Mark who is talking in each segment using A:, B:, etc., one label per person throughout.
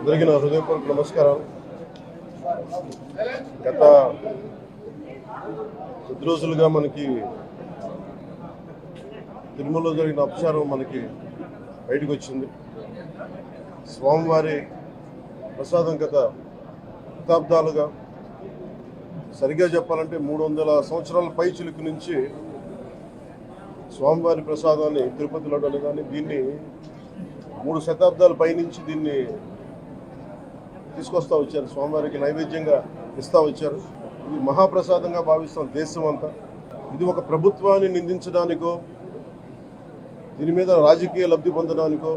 A: అందరికీ నా హృదయపూర్వక నమస్కారాలు. గత కొద్ది రోజులుగా మనకి తిరుమలలో జరిగిన అపచారం మనకి బయటకు వచ్చింది. స్వామివారి ప్రసాదం గత శతాబ్దాలుగా, సరిగ్గా చెప్పాలంటే 300 సంవత్సరాల పై చిలుకు నుంచి స్వామివారి ప్రసాదాన్ని తిరుపతి లడ్డూలు కానీ దీన్ని 3 శతాబ్దాల పైనుంచి దీన్ని తీసుకొస్తూ వచ్చారు. స్వామివారికి నైవేద్యంగా ఇస్తూ వచ్చారు. ఇది మహాప్రసాదంగా భావిస్తాం దేశం అంతా. ఇది ఒక ప్రభుత్వాన్ని నిందించడానికో, దీని మీద రాజకీయ లబ్ధి పొందడానికో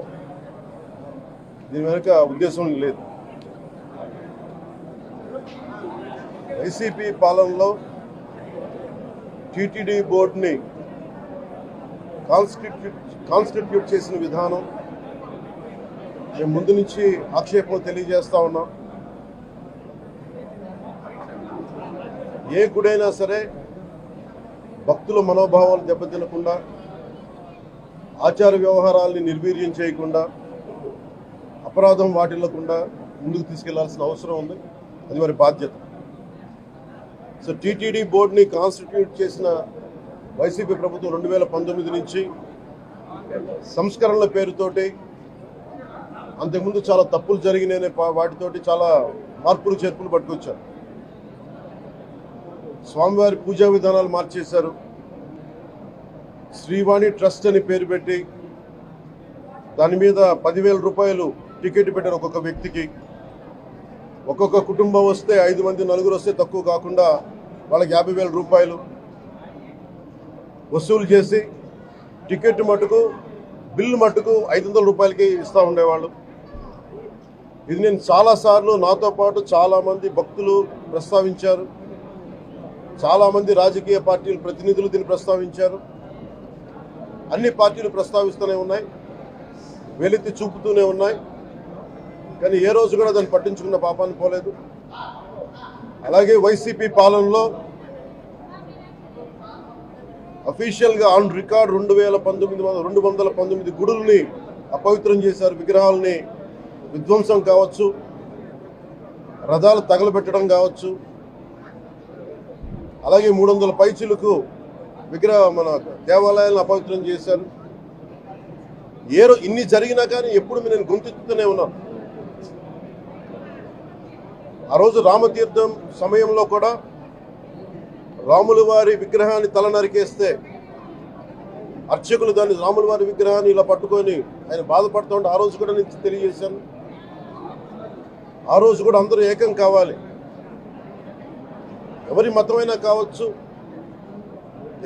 A: దీని వెనుక ఉద్దేశం లేదు. వైసీపీ పాలనలో టీటీడీ బోర్డుని కాన్స్టిట్యూట్ చేసిన విధానం మేము ముందు నుంచి ఆక్షేపం తెలియజేస్తా ఉన్నాం. ఏ గుడైనా సరే భక్తుల మనోభావాలు దెబ్బతినకుండా, ఆచార వ్యవహారాల్ని నిర్వీర్యం చేయకుండా, అపరాధం వాటిల్లకుండా ముందుకు తీసుకెళ్లాల్సిన అవసరం ఉంది. అది వారి బాధ్యత. సో టీటీడీ బోర్డుని కాన్స్టిట్యూట్ చేసిన వైసీపీ ప్రభుత్వం 2019 నుంచి సంస్కరణల పేరుతోటి, అంతకుముందు చాలా తప్పులు జరిగినాయనే వాటితోటి చాలా మార్పులు చేర్పులు పట్టుకొచ్చారు. స్వామివారి పూజా విధానాలు మార్చేశారు. శ్రీవాణి ట్రస్ట్ అని పేరు పెట్టి దాని మీద 10,000 రూపాయలు టికెట్ పెట్టారు ఒక్కొక్క వ్యక్తికి. ఒక్కొక్క కుటుంబం వస్తే 5 మంది, 4 వస్తే తక్కువ కాకుండా వాళ్ళకి 50,000 రూపాయలు వసూలు చేసి టికెట్ మటుకు, బిల్లు మటుకు 500 రూపాయలకి ఇస్తూ ఉండేవాళ్ళు. ఇది నేను చాలాసార్లు, నాతో పాటు చాలామంది భక్తులు ప్రస్తావించారు. చాలామంది రాజకీయ పార్టీల ప్రతినిధులు దీన్ని ప్రస్తావించారు. అన్ని పార్టీలు ప్రస్తావిస్తూనే ఉన్నాయి, వేలెత్తి చూపుతూనే ఉన్నాయి. కానీ ఏ రోజు కూడా దాన్ని పట్టించుకున్న పాపాన్ని పోలేదు. అలాగే వైసీపీ పాలనలో అఫీషియల్గా ఆన్ రికార్డ్ 219 గుడుల్ని అపవిత్రం చేశారు. విగ్రహాలని విధ్వంసం కావచ్చు, రథాలు తగలబెట్టడం కావచ్చు, అలాగే 300 పైచిలకు మన దేవాలయాలను అపవిత్రం చేశారు. ఇన్ని జరిగినా కానీ ఎప్పుడు నేను గుర్తిస్తూనే ఉన్నాను. ఆ రోజు రామతీర్థం సమయంలో కూడా రాముల వారి విగ్రహాన్ని తల నరికేస్తే అర్చకులు దాన్ని, రాముల వారి విగ్రహాన్ని ఇలా పట్టుకొని ఆయన బాధపడుతూ ఉంటే ఆ రోజు కూడా నేను తెలియజేశాను. ఆ రోజు కూడా అందరూ ఏకం కావాలి. ఎవరి మతమైనా కావచ్చు,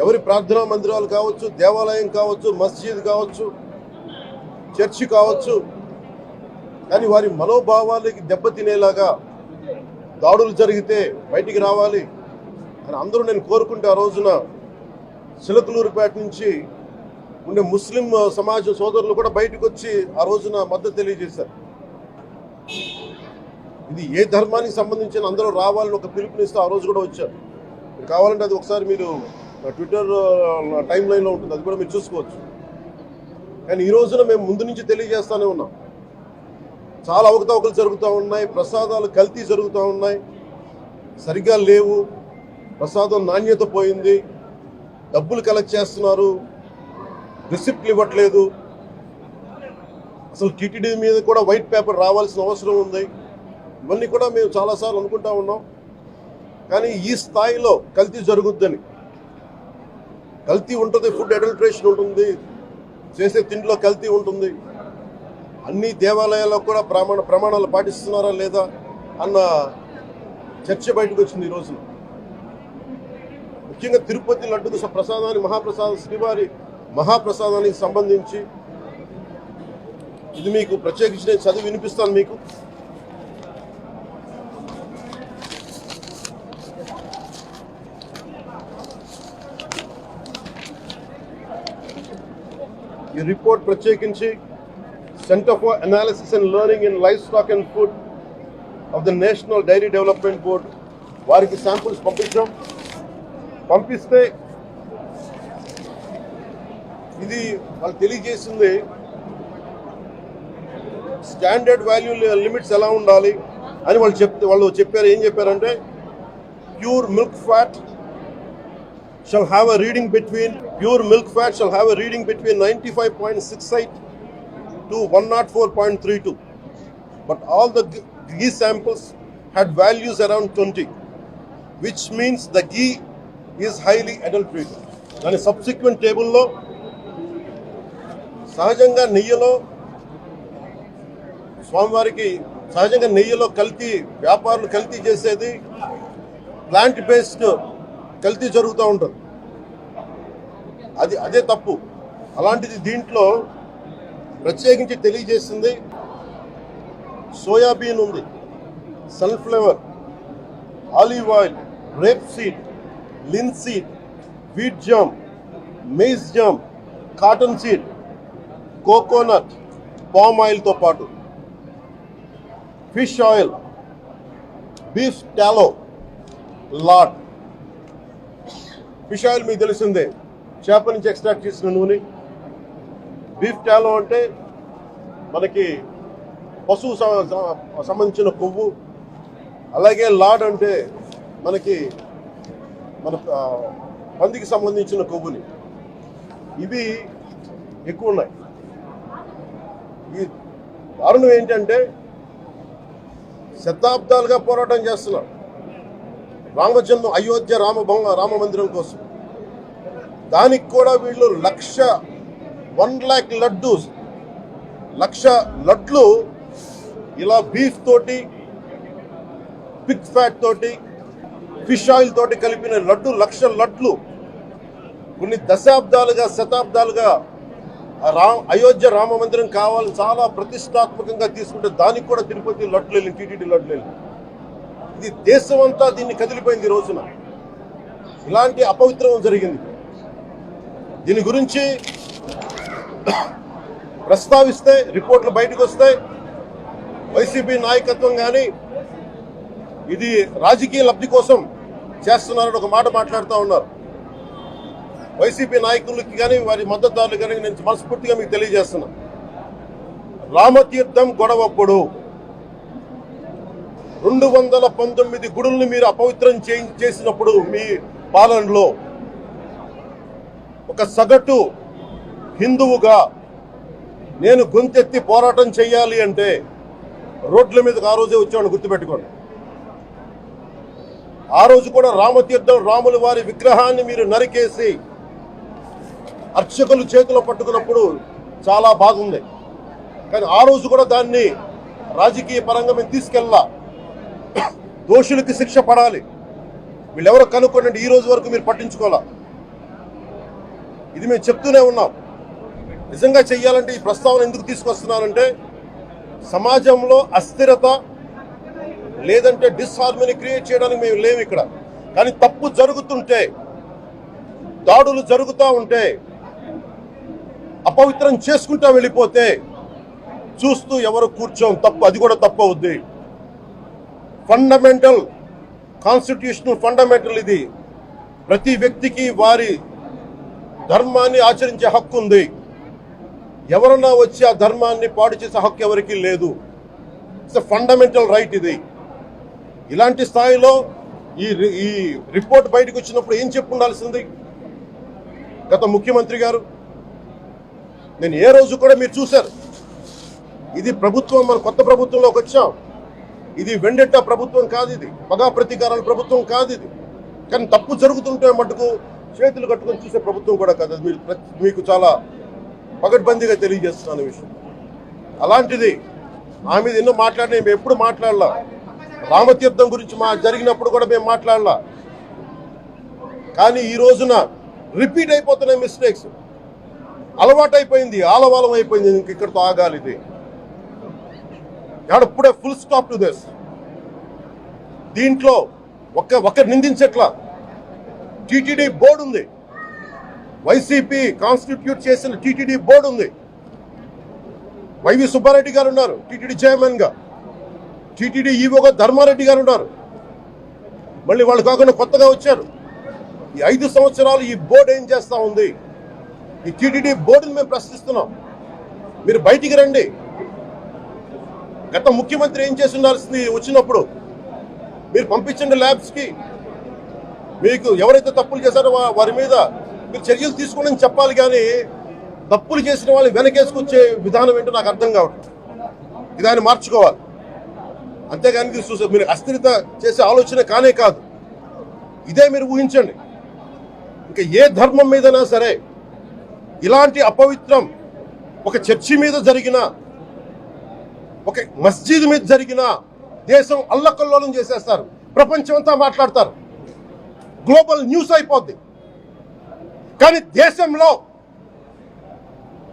A: ఎవరి ప్రార్థనా మందిరాలు కావచ్చు, దేవాలయం కావచ్చు, మస్జిద్ కావచ్చు, చర్చి కావచ్చు, కానీ వారి మనోభావాలకి దెబ్బతినేలాగా దాడులు జరిగితే బయటికి రావాలి అని అందరూ నేను కోరుకుంటే, ఆ రోజున చిలకలూరుపేట నుంచి ఉండే ముస్లిం సమాజ సోదరులు కూడా బయటకు వచ్చి ఆ రోజున మద్దతు తెలియజేశారు. ఇది ఏ ధర్మానికి సంబంధించిన అందరూ రావాలని ఒక పిలుపునిస్తూ ఆ రోజు కూడా వచ్చారు. మీరు కావాలంటే అది ఒకసారి మీరు ట్విట్టర్ టైం లైన్లో ఉంటుంది, అది కూడా మీరు చూసుకోవచ్చు. కానీ ఈ రోజున మేము ముందు నుంచి తెలియజేస్తూనే ఉన్నాం. చాలా అవకతవకలు జరుగుతూ ఉన్నాయి, ప్రసాదాలు కల్తీ జరుగుతూ ఉన్నాయి, సరిగ్గా లేవు, ప్రసాదం నాణ్యత పోయింది, డబ్బులు కలెక్ట్ చేస్తున్నారు, రిసిప్ట్లు ఇవ్వట్లేదు. అసలు టీటీడీ మీద కూడా వైట్ పేపర్ రావాల్సిన అవసరం ఉంది. ఇవన్నీ కూడా మేము చాలాసార్లు అనుకుంటా ఉన్నాం. కానీ ఈ స్థాయిలో కల్తీ జరుగుద్దని, కల్తీ ఉంటుంది, ఫుడ్ అడల్ట్రేషన్ ఉంటుంది, చేసే తిండిలో కల్తీ ఉంటుంది, అన్ని దేవాలయాల్లో కూడా ప్రమాణాలు పాటిస్తున్నారా లేదా అన్న చర్చ బయటకు వచ్చింది ఈ రోజున. ముఖ్యంగా తిరుపతి లడ్డు ప్రసాదాన్ని, మహాప్రసాదం, శ్రీవారి మహాప్రసాదానికి సంబంధించి ఇది మీకు ప్రత్యేకించి నేను చదివి వినిపిస్తాను మీకు. ఈ రిపోర్ట్ ప్రత్యేకించి Centre for Analysis and Learning in Livestock and Food of the National Dairy Development Board వారికి శాంపుల్స్ పంపించాం. పంపిస్తే ఇది వాళ్ళు తెలియజేసింది స్టాండర్డ్ వాల్యూ లిమిట్స్ ఎలా ఉండాలి అని వాళ్ళు చెప్పారు. ఏం చెప్పారంటే pure milk fat shall have a reading between 95.68 to 104.32, but all the ghee samples had values around 20, which means the ghee is highly adulterated. దాని సబ్సిక్వెంట్ టేబుల్లో సహజంగా నెయ్యిలో వ్యాపారులు కల్తీ చేసేది ప్లాంట్ బేస్డ్ కల్తీ జరుగుతూ ఉంటుంది. అదే తప్పు. అలాంటిది దీంట్లో ప్రత్యేకించి తెలియజేసింది సోయాబీన్ ఉంది, sunflower, olive oil, rapeseed, linseed, wheat germ, maize germ, cottonseed, coconut, palm ఆయిల్తో పాటు fish oil, beef tallow, lard. Fish oil మీకు తెలిసిందే, చేప నుంచి ఎక్స్ట్రాక్ట్ చేసిన నూనె. బీఫ్ టాలో అంటే మనకి పశువు సంబంధించిన కొవ్వు. అలాగే లాడ్ అంటే మన పందికి సంబంధించిన కొవ్వుని. ఇవి ఎక్కువ ఉన్నాయి. ఈ దారుణం ఏంటంటే శతాబ్దాలుగా పోరాటం చేస్తున్నారు అయోధ్య రామ మందిరం కోసం. దానికి కూడా వీళ్ళు 1,00,000 లడ్లు ఇలా బీఫ్ తోటి, పిగ్ ఫ్యాట్ తోటి, ఫిష్ ఆయిల్ తోటి కలిపిన 1,00,000 లడ్లు కొన్ని శతాబ్దాలుగా అయోధ్య రామ మందిరం కావాలని చాలా ప్రతిష్టాత్మకంగా తీసుకుంటే దానికి కూడా తిరుపతి లడ్లు వెళ్ళి, టీటీడీ లడ్లు వెళ్ళి. ఇది దేశం అంతా దీన్ని కదిలిపోయింది. ఈ రోజున ఇలాంటి అపవిత్రం జరిగింది. దీని గురించి ప్రస్తావిస్తే రిపోర్ట్లు బయటకు వస్తాయి. వైసీపీ నాయకత్వం కానీ ఇది రాజకీయ లబ్ధి కోసం చేస్తున్నారని ఒక మాట మాట్లాడుతూ ఉన్నారు. వైసీపీ నాయకులకి కానీ వారి మద్దతుదారులు కానీ నేను మనస్ఫూర్తిగా మీకు తెలియజేస్తున్నా, రామతీర్థం గొడవప్పుడు 219 గుడుల్ని మీరు అపవిత్రం చేసినప్పుడు మీ పాలనలో ఒక సగటు హిందువుగా నేను గొంతెత్తి పోరాటం చేయాలి అంటే రోడ్ల మీదకి ఆ రోజే వచ్చామని గుర్తుపెట్టుకోండి. ఆ రోజు కూడా రామతీర్థం రాముల వారి విగ్రహాన్ని మీరు నరికేసి అర్చకులు చేతిలో పట్టుకున్నప్పుడు చాలా బాగుంది. కానీ ఆ రోజు కూడా దాన్ని రాజకీయ పరంగా మేము తీసుకెళ్ళా. దోషులకి శిక్ష పడాలి. వీళ్ళెవరో కనుక్కోండి, ఈ రోజు వరకు మీరు పట్టించుకోవాలా. ఇది మేము చెప్తూనే ఉన్నాం. నిజంగా చెయ్యాలంటే ఈ ప్రస్తావన ఎందుకు తీసుకొస్తున్నానంటే సమాజంలో అస్థిరత లేదంటే డిస్హార్మనీ క్రియేట్ చేయడానికి మేము లేవు ఇక్కడ. కానీ తప్పు జరుగుతుంటే, దాడులు జరుగుతూ ఉంటే, అపవిత్రం చేసుకుంటూ వెళ్ళిపోతే చూస్తూ ఎవరు కూర్చోం. తప్పు, అది కూడా తప్పు అవుద్ది. ఫండమెంటల్, కాన్స్టిట్యూషనల్ ఫండమెంటల్ ఇది. ప్రతి వ్యక్తికి వారి ధర్మాన్ని ఆచరించే హక్కు ఉంది. ఎవరన్నా వచ్చి ఆ ధర్మాన్ని పాడు చేసే హక్కు ఎవరికీ లేదు. ఇట్స్ ఎ ఫండమెంటల్ రైట్ ఇది. ఇలాంటి స్థాయిలో ఈ రిపోర్ట్ బయటకు వచ్చినప్పుడు ఏం చెప్పు ఉండాల్సింది గత ముఖ్యమంత్రి గారు? నేను ఏ రోజు కూడా మీరు చూశారు, ఇది ప్రభుత్వం, మన కొత్త ప్రభుత్వంలోకి వచ్చాం. ఇది వెండెట్టా ప్రభుత్వం కాదు, ఇది పగా ప్రతీకారాల ప్రభుత్వం కాదు ఇది. కానీ తప్పు జరుగుతుంటే మటుకు చేతులు కట్టుకొని చూసే ప్రభుత్వం కూడా కాదు. అది మీకు చాలా పగడ్బందీగా తెలియజేస్తున్నాను విషయం. అలాంటిది నా మీద ఎన్నో మాట్లాడినా మేము ఎప్పుడు మాట్లాడలా. రామతీర్థం గురించి జరిగినప్పుడు కూడా మేము మాట్లాడలా. కానీ ఈ రోజున రిపీట్ అయిపోతున్నాయి మిస్టేక్స్. అలవాటైపోయింది, ఆలవాలం అయిపోయింది. ఇంక ఇక్కడితో ఆగాలి. ఇది ఇప్పుడే ఫుల్ స్టాప్ టు దిస్. దీంట్లో ఒక్కరు నిందించట్లా. టీటీడీ బోర్డు ఉంది, వైసీపీ కాన్స్టిట్యూట్ చేసిన టీటీడీ బోర్డు ఉంది. వైవి సుబ్బారెడ్డి గారు ఉన్నారు టీటీడీ చైర్మన్ గా. టీటీడీ ఈవోగా ధర్మారెడ్డి గారు ఉన్నారు. మళ్ళీ వాళ్ళు కాకుండా కొత్తగా వచ్చారు. ఈ 5 సంవత్సరాలు ఈ బోర్డు ఏం చేస్తా ఉంది? ఈ టీటీడీ బోర్డుని మేము ప్రశ్నిస్తున్నాం. మీరు బయటికి రండి. గత ముఖ్యమంత్రి ఏం చేసి ఉండాల్సింది వచ్చినప్పుడు మీరు పంపించండి ల్యాబ్స్కి. మీకు ఎవరైతే తప్పులు చేశారో వారి మీద మీరు చర్యలు తీసుకోండి చెప్పాలి, కానీ తప్పులు చేసిన వాళ్ళని వెనకేసుకొచ్చే విధానం ఏంటో నాకు అర్థం కావట్లేదు. దాన్ని మార్చుకోవాలి. అంతేగాని మీరు అస్థిరత చేసే ఆలోచన కానే కాదు. ఇదే మీరు ఊహించండి. ఇంకా ఏ ధర్మం మీదైనా సరే ఇలాంటి అపవిత్రం ఒక చర్చి మీద జరిగిన, ఒక మస్జిద్ మీద జరిగిన దేశం అల్లకల్లోలం చేసేస్తారు, ప్రపంచం అంతా మాట్లాడతారు, గ్లోబల్ న్యూస్ అయిపోద్ది. కానీ దేశంలో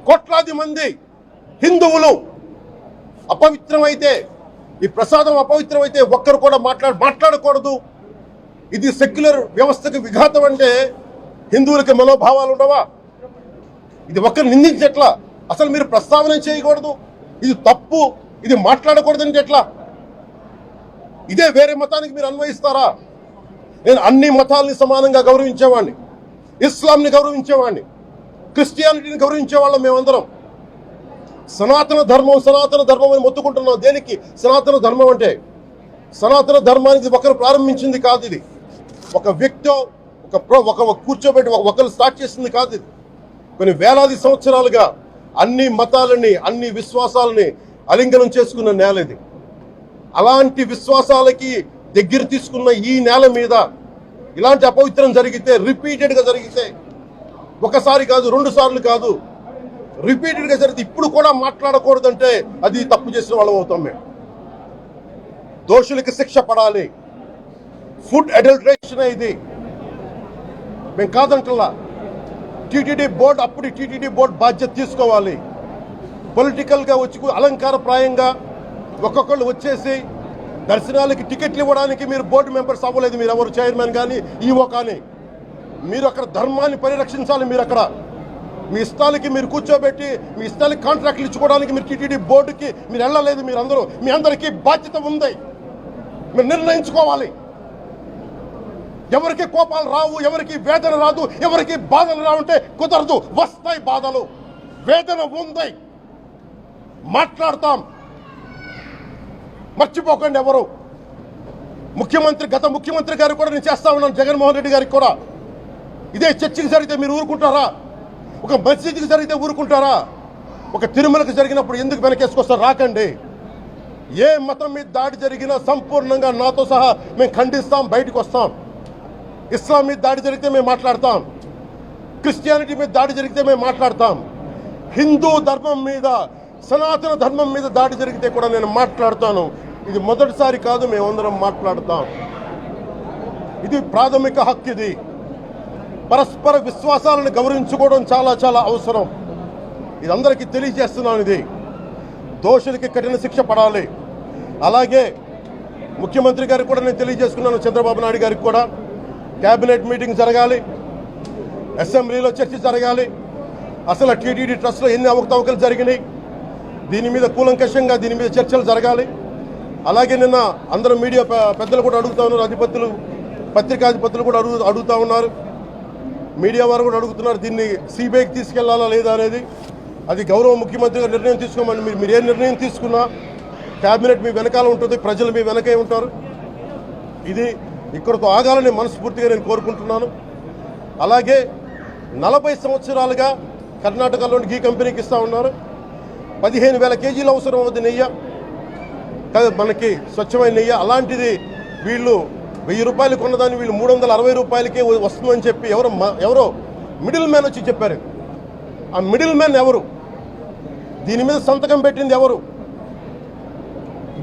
A: కోట్లాది మంది హిందువులు అపవిత్రమైతే, ఈ ప్రసాదం అపవిత్రమైతే ఒక్కరు కూడా మాట్లాడకూడదు, ఇది సెక్యులర్ వ్యవస్థకు విఘాతం అంటే హిందువులకి మనోభావాలు ఉండవా? ఇది ఒక్కరు నిందించట్లా, అసలు మీరు ప్రస్తావన చేయకూడదు, ఇది తప్పు, ఇది మాట్లాడకూడదని ఎట్లా? ఇదే వేరే మతానికి మీరు అన్వయిస్తారా? నేను అన్ని మతాలని సమానంగా గౌరవించేవాడిని, ఇస్లాంని గౌరవించేవాడిని, క్రిస్టియానిటీని గౌరవించేవాళ్ళం మేమందరం. సనాతన ధర్మం అని మొత్తుకుంటున్నాం. దేనికి సనాతన ధర్మం అంటే? సనాతన ధర్మానికి ఒకరు ప్రారంభించింది కాదు, ఇది ఒక వ్యక్తో ఒక కూర్చోబెట్టి ఒకరు స్టార్ట్ చేసింది కాదు. ఇది కొన్ని వేలాది సంవత్సరాలుగా అన్ని మతాలని, అన్ని విశ్వాసాలని అలింగనం చేసుకున్న నేల ఇది. అలాంటి విశ్వాసాలకి దగ్గర తీసుకున్న ఈ నేల మీద ఇలాంటి అపవిత్రం జరిగితే, రిపీటెడ్గా జరిగితే, ఒకసారి కాదు, 2 సార్లు కాదు, రిపీటెడ్గా జరిగితే ఇప్పుడు కూడా మాట్లాడకూడదంటే అది తప్పు చేసిన వాళ్ళం అవుతాం. మేము దోషులకి శిక్ష పడాలి. ఫుడ్ అడల్టరేషన్ ఇది మేము కాదంటలా. టీటీడీ బోర్డు, అప్పుడు టీటీడీ బోర్డు బాధ్యత తీసుకోవాలి. పొలిటికల్గా వచ్చి అలంకారప్రాయంగా ఒక్కొక్కళ్ళు వచ్చేసి దర్శనాలకి టికెట్లు ఇవ్వడానికి మీరు బోర్డు మెంబర్స్ అవ్వలేదు. మీరు ఎవరు చైర్మన్ కానీ ఈవో కానీ, మీరు అక్కడ ధర్మాన్ని పరిరక్షించాలి. మీరు అక్కడ మీ ఇష్టాలకి మీరు కూర్చోబెట్టి మీ ఇష్టాలకి కాంట్రాక్ట్లు ఇచ్చుకోవడానికి మీరు టీటీడీ బోర్డుకి మీరు వెళ్ళలేదు. మీరందరూ, మీ అందరికీ బాధ్యత ఉంది. మీరు నిర్ణయించుకోవాలి. ఎవరికి కోపాలు రావు, ఎవరికి వేదన రాదు, ఎవరికి బాధలు రావుంటే కుదరదు. వస్తాయి బాధలు, వేదన ఉంది, మాట్లాడతాం. మర్చిపోకండి ఎవరు గత ముఖ్యమంత్రి గారు కూడా నేను చేస్తా ఉన్నాను, జగన్మోహన్ రెడ్డి గారికి కూడా. ఇదే చర్చికి జరిగితే మీరు ఊరుకుంటారా? ఒక మసీదుకి జరిగితే ఊరుకుంటారా? ఒక తిరుమలకు జరిగినప్పుడు ఎందుకు వెనకేసుకొస్తారు? రాకండి. ఏ మతం మీద దాడి జరిగినా సంపూర్ణంగా నాతో సహా మేము ఖండిస్తాం, బయటకు వస్తాం. ఇస్లాం మీద దాడి జరిగితే మేము మాట్లాడతాం, క్రిస్టియానిటీ మీద దాడి జరిగితే మేము మాట్లాడతాం, హిందూ ధర్మం మీద, సనాతన ధర్మం మీద దాడి జరిగితే కూడా నేను మాట్లాడతాను. ఇది మొదటిసారి కాదు, మేమందరం మాట్లాడతాం. ఇది ప్రాథమిక హక్కు. ఇది పరస్పర విశ్వాసాలను గౌరవించుకోవడం చాలా చాలా అవసరం. ఇది అందరికీ తెలియజేస్తున్నాను. ఇది దోషులకి కఠిన శిక్ష పడాలి. అలాగే ముఖ్యమంత్రి గారికి కూడా నేను తెలియజేసుకున్నాను, చంద్రబాబు నాయుడు గారికి కూడా క్యాబినెట్ మీటింగ్ జరగాలి, అసెంబ్లీలో చర్చ జరగాలి. అసలు టీటీడీ ట్రస్ట్లో ఎన్ని అవకతవకలు జరిగినాయి, దీని మీద కూలంకషంగా దీని మీద చర్చలు జరగాలి. అలాగే నిన్న అందరూ మీడియా పెద్దలు కూడా అడుగుతా ఉన్నారు, అధిపతులు, పత్రికాధిపతులు కూడా అడుగుతూ ఉన్నారు, మీడియా వారు కూడా అడుగుతున్నారు, దీన్ని సిబిఐకి తీసుకెళ్లాలా లేదా అనేది. అది గౌరవ ముఖ్యమంత్రి గారు నిర్ణయం తీసుకోమని. మీరు ఏ నిర్ణయం తీసుకున్నా క్యాబినెట్ మీ వెనకాల ఉంటుంది, ప్రజలు మీ వెనకే ఉంటారు. ఇది ఇక్కడితో ఆగాలని మనస్ఫూర్తిగా నేను కోరుకుంటున్నాను. అలాగే 40 సంవత్సరాలుగా కర్ణాటకలోని గీ కంపెనీకి ఇస్తూ ఉన్నారు. 15,000 కేజీలు అవసరం అవుతుంది నెయ్యి, మనకి స్వచ్ఛమైన నెయ్యి. అలాంటిది వీళ్ళు 1000 రూపాయలు కొన్నదాన్ని వీళ్ళు 360 రూపాయలకే వస్తుందని చెప్పి ఎవరో మిడిల్ మ్యాన్ వచ్చి చెప్పారు. ఆ మిడిల్ మ్యాన్ ఎవరు? దీని మీద సంతకం పెట్టింది ఎవరు?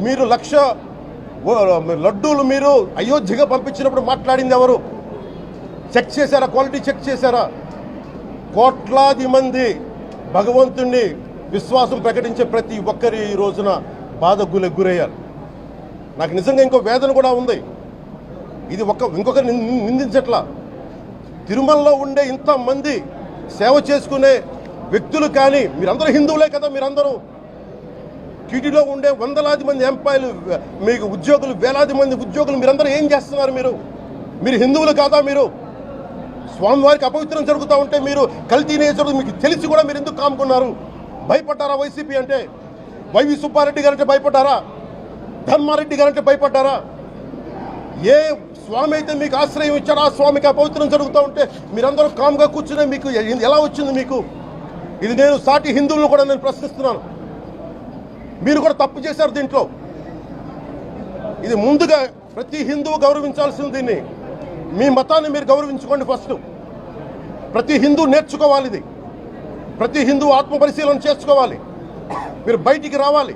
A: మీరు 1,00,000 లడ్డూలు మీరు అయోధ్యగా పంపించినప్పుడు మాట్లాడింది ఎవరు? చెక్ చేశారా? క్వాలిటీ చెక్ చేశారా? కోట్లాది మంది భగవంతుణ్ణి విశ్వాసం ప్రకటించే ప్రతి ఒక్కరి ఈ రోజున బాధకు గురయ్యారు. నాకు నిజంగా ఇంకో వేదన కూడా ఉంది. ఇది ఇంకొకరు నిందించట్లా. తిరుమలలో ఉండే ఇంతమంది సేవ చేసుకునే వ్యక్తులు కానీ, మీరందరూ హిందువులే కదా, మీరందరూ టీటీడీలో ఉండే వందలాది మంది ఎంప్లాయీలు, మీకు ఉద్యోగులు, వేలాది మంది ఉద్యోగులు, మీరందరూ ఏం చేస్తున్నారు? మీరు హిందువులు కాదా? మీరు స్వామివారికి అపవిత్రం జరుగుతూ ఉంటే మీరు కల్తీ నేచరు మీకు తెలిసి కూడా మీరు ఎందుకు కాముకున్నారు? భయపడ్డారా వైసీపీ అంటే? వైవి సుబ్బారెడ్డి గారంటే భయపడ్డారా? ధర్మారెడ్డి గారంటే భయపడ్డారా? ఏ స్వామి అయితే మీకు ఆశ్రయం ఇచ్చారో ఆ స్వామికి అపవిత్రం జరుగుతూ ఉంటే మీరందరూ కామ్గా కూర్చునే మీకు ఎలా వచ్చింది? మీకు ఇది నేను సాటి హిందువులను కూడా నేను ప్రశ్నిస్తున్నాను. మీరు కూడా తప్పు చేశారు దీంట్లో. ఇది ముందుగా ప్రతి హిందువు గౌరవించాల్సింది. దీన్ని మీ మతాన్ని మీరు గౌరవించుకోండి ఫస్ట్. ప్రతి హిందువు నేర్చుకోవాలి ఇది. ప్రతి హిందువు ఆత్మపరిశీలన చేసుకోవాలి. మీరు బయటికి రావాలి.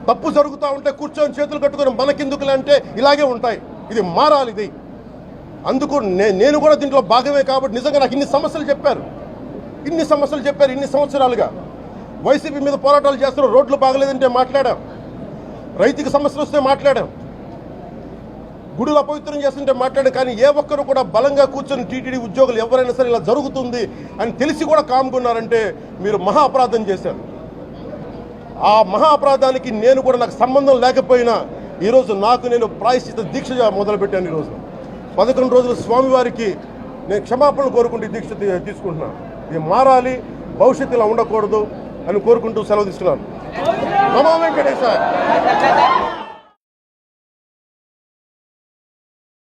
A: తప్పు జరుగుతూ ఉంటే కూర్చొని చేతులు కట్టుకొని మనకెందుకులే అంటే ఇలాగే ఉంటాయి. ఇది మారాలి. ఇది అందుకు నేను కూడా దీంట్లో భాగమే. కాబట్టి నిజంగా నాకు ఇన్ని సమస్యలు చెప్పారు ఇన్ని సంవత్సరాలుగా. వైసీపీ మీద పోరాటాలు చేస్తున్నారు. రోడ్లు బాగలేదంటే మాట్లాడాం, రైతుకి సమస్యలు వస్తే మాట్లాడాం, గుడులు అపవిత్రం చేస్తుంటే మాట్లాడాం. కానీ ఏ ఒక్కరు కూడా బలంగా కూర్చొని టీటీడీ ఉద్యోగులు ఎవరైనా సరే ఇలా జరుగుతుంది అని తెలిసి కూడా కామ్గున్నారంటే మీరు మహా అపరాధం చేశారు. ఆ మహా అపరాధానికి నేను కూడా నాకు సంబంధం లేకపోయినా ఈరోజు నేను ప్రాయశ్చిత దీక్ష మొదలుపెట్టాను. ఈరోజు 11 రోజులు స్వామివారికి నేను క్షమాపణలు కోరుకుంటూ దీక్ష తీసుకుంటున్నాను. ఇది మారాలి, భవిష్యత్తు ఇలా ఉండకూడదు అని కోరుకుంటూ సెలవు తీసుకున్నాను. నమో వెంకటేశాయ.